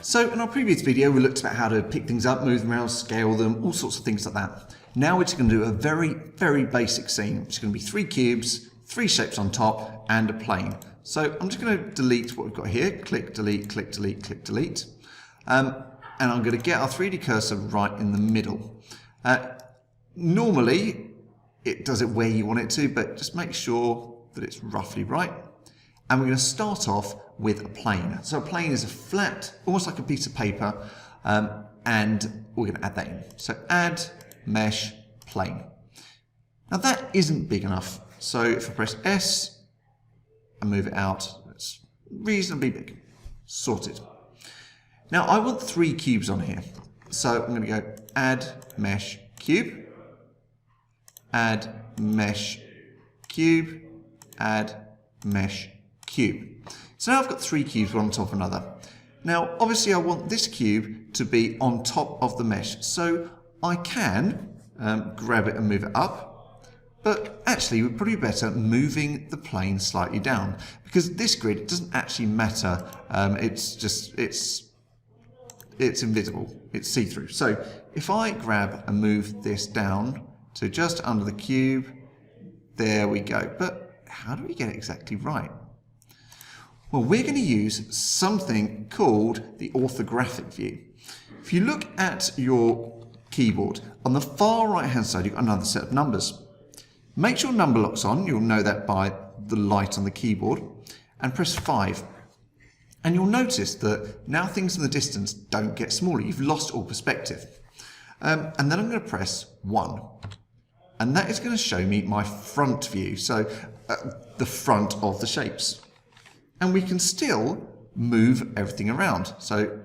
So in our previous video, we looked at how to pick things up, move them around, scale them, all sorts of things like that. Now we're just going to do a very, very basic scene, which is going to be 3 cubes, 3 shapes on top, and a plane. So I'm just going to delete what we've got here. Click, delete, click, delete, click, delete. And I'm going to get our 3D cursor right in the middle. Normally, it does it where you want it to, but just make sure that it's roughly right. And we're going to start off with a plane. So a plane is a flat, almost like a piece of paper, and we're going to add that in. So add, mesh, plane. Now that isn't big enough. So if I press S and move it out, it's reasonably big. Sorted. Now I want 3 cubes on here. So I'm going to go add, mesh, cube, add, mesh, cube, add, mesh, cube. So now I've got 3 cubes, one on top of another. Now obviously I want this cube to be on top of the mesh, so I can grab it and move it up, but actually we're probably better moving the plane slightly down, because this grid doesn't actually matter. It's invisible, it's see-through. So if I grab and move this down to just under the cube, there we go. But how do we get it exactly right? Well, we're going to use something called the orthographic view. If you look at your keyboard, on the far right hand side you've got another set of numbers. Make sure number lock's on, you'll know that by the light on the keyboard, and press 5. And you'll notice that now things in the distance don't get smaller, you've lost all perspective. And then I'm going to press 1. And that is going to show me my front view, so the front of the shapes. And we can still move everything around. So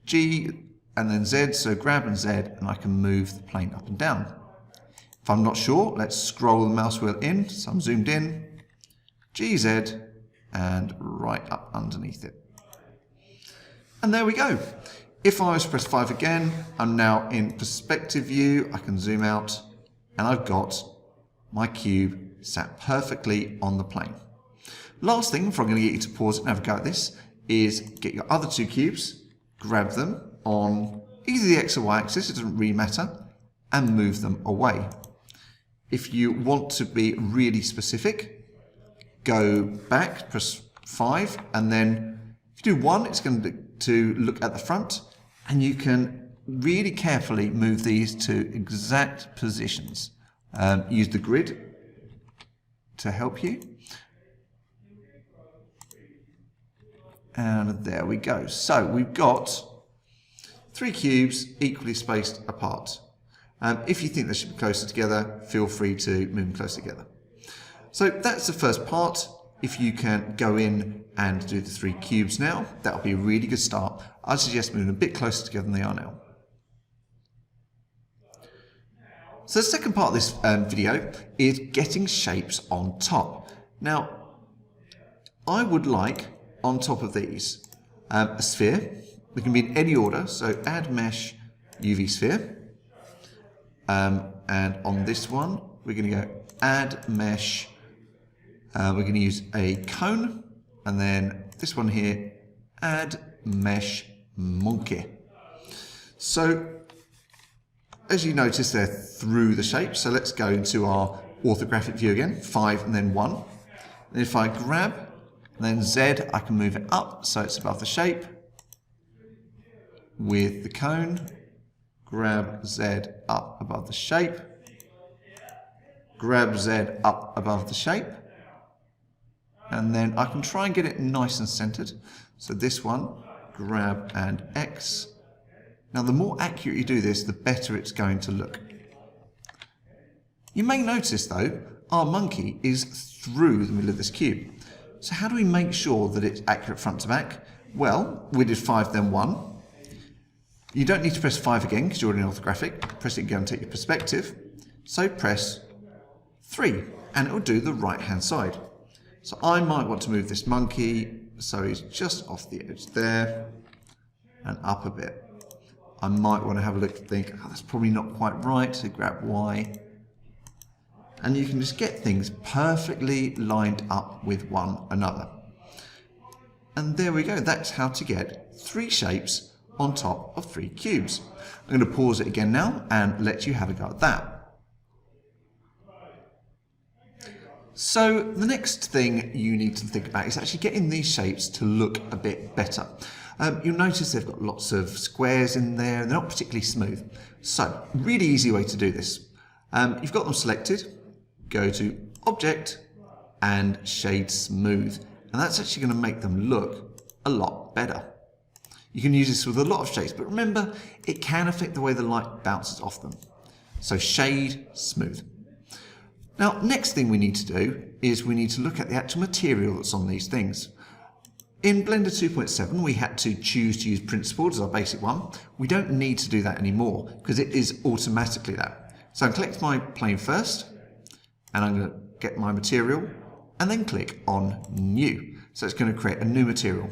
G and then Z, so grab and Z, and I can move the plane up and down. If I'm not sure, let's scroll the mouse wheel in, so I'm zoomed in, GZ, and right up underneath it. And there we go. If I was to press 5 again, I'm now in perspective view, I can zoom out, and I've got my cube sat perfectly on the plane. Last thing, before I'm going to get you to pause and have a go at this, is get your other 2 cubes, grab them on either the X or Y axis, it doesn't really matter, and move them away. If you want to be really specific, go back, press 5, and then if you do 1, it's going to look at the front, and you can really carefully move these to exact positions. Use the grid to help you. And there we go. So we've got 3 cubes equally spaced apart. If you think they should be closer together, feel free to move them closer together. So that's the first part. If you can go in and do the 3 cubes now, that'll be a really good start. I suggest moving a bit closer together than they are now. So the second part of this video is getting shapes on top. Now, I would like on top of these a sphere. They can be in any order, so add mesh UV sphere. And on this one, we're going to go add mesh. We're going to use a cone, and then this one here, add mesh monkey. So as you notice, they're through the shape. So let's go into our orthographic view again, 5 and then 1. And if I grab and then Z, I can move it up so it's above the shape. With the cone, grab Z up above the shape. Grab Z up above the shape. And then I can try and get it nice and centered. So this one, grab and X. Now the more accurate you do this, the better it's going to look. You may notice though, our monkey is through the middle of this cube. So how do we make sure that it's accurate front to back? Well, we did 5 then 1. You don't need to press 5 again because you're already in orthographic. Press it again and take your perspective. So press 3 and it will do the right hand side. So I might want to move this monkey so he's just off the edge there and up a bit. I might want to have a look and think, oh, that's probably not quite right, so grab Y. And you can just get things perfectly lined up with one another. And there we go, that's how to get 3 shapes on top of 3 cubes. I'm going to pause it again now and let you have a go at that. So the next thing you need to think about is actually getting these shapes to look a bit better. You'll notice they've got lots of squares in there and they're not particularly smooth. So, really easy way to do this. You've got them selected, go to Object and Shade Smooth. And that's actually going to make them look a lot better. You can use this with a lot of shapes, but remember, it can affect the way the light bounces off them. So Shade Smooth. Now, next thing we need to do is we need to look at the actual material that's on these things. In Blender 2.7, we had to choose to use Principled as our basic one. We don't need to do that anymore because it is automatically that. So I collect my plane first, and I'm going to get my material, and then click on New. So it's going to create a new material.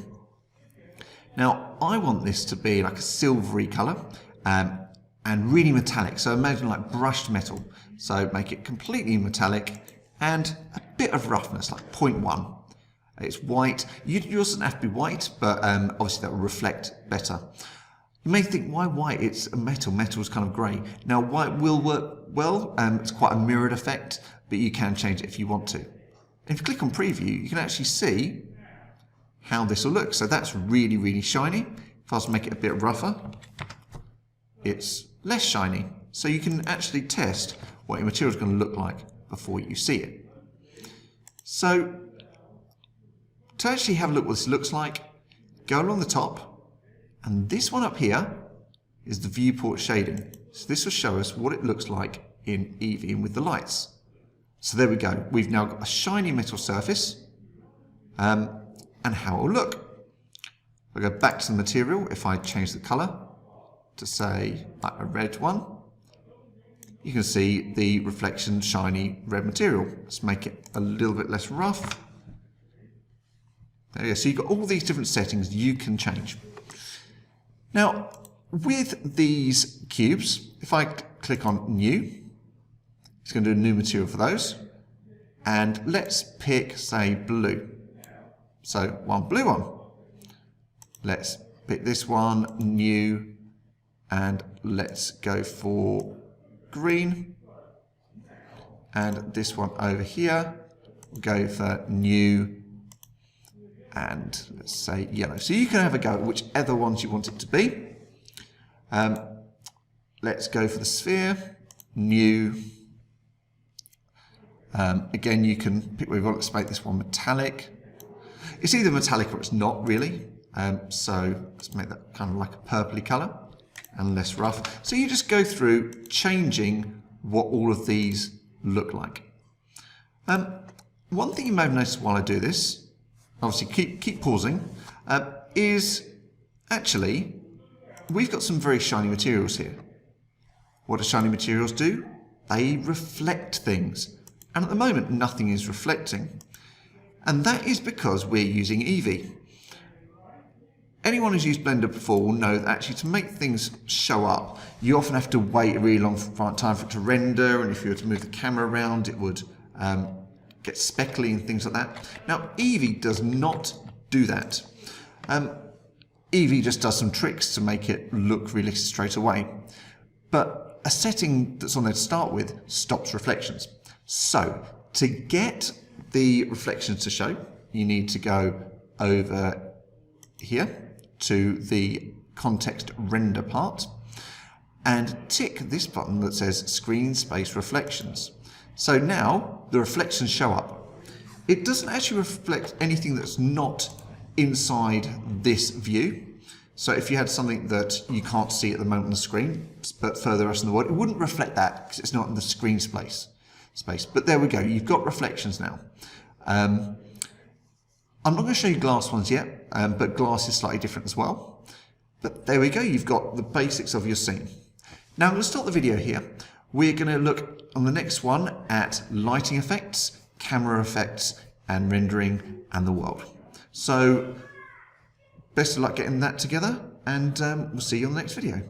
Now, I want this to be like a silvery colour and really metallic. So imagine like brushed metal. So make it completely metallic and a bit of roughness, like 0.1. It's white. You doesn't have to be white, but obviously that will reflect better. You may think, why white? It's a metal. Metal is kind of grey. Now, white will work well. It's quite a mirrored effect, but you can change it if you want to. If you click on Preview, you can actually see how this will look. So that's really, really shiny. If I was to make it a bit rougher, it's less shiny. So you can actually test what your material is going to look like before you see it. So to actually have a look what this looks like, go along the top, and this one up here is the viewport shading. So this will show us what it looks like in Eevee and with the lights. So there we go. We've now got a shiny metal surface and how it will look. I'll go back to the material. If I change the colour to say like a red one, you can see the reflection shiny red material. Let's make it a little bit less rough. There you go. So you've got all these different settings you can change. Now, with these cubes, if I click on New, it's going to do a new material for those. And let's pick, say, blue. So one blue one. Let's pick this one, New, and let's go for green. And this one over here, we'll go for New, and let's say yellow. So you can have a go at whichever ones you want it to be. Let's go for the sphere, New. Again, you can pick where you want. Let's make this one metallic. It's either metallic or it's not really. So let's make that kind of like a purpley colour and less rough. So you just go through changing what all of these look like. One thing you may have noticed while I do this, obviously keep pausing, is actually we've got some very shiny materials here. What do shiny materials do? They reflect things. And at the moment, nothing is reflecting. And that is because we're using Eevee. Anyone who's used Blender before will know that actually to make things show up, you often have to wait a really long time for it to render, and if you were to move the camera around, it would get speckly and things like that. Now, Eevee does not do that. Eevee just does some tricks to make it look realistic straight away. But a setting that's on there to start with stops reflections. So, to get the reflections to show, you need to go over here to the context render part and tick this button that says Screen Space Reflections. So now the reflections show up. It doesn't actually reflect anything that's not inside this view. So if you had something that you can't see at the moment on the screen, but further us in the world, it wouldn't reflect that because it's not in the screen space. But there we go, you've got reflections now. I'm not going to show you glass ones yet, but glass is slightly different as well. But there we go, you've got the basics of your scene. Now I'm going to stop the video here. We're going to look on the next one at lighting effects, camera effects, and rendering, and the world. So best of luck getting that together, and we'll see you on the next video.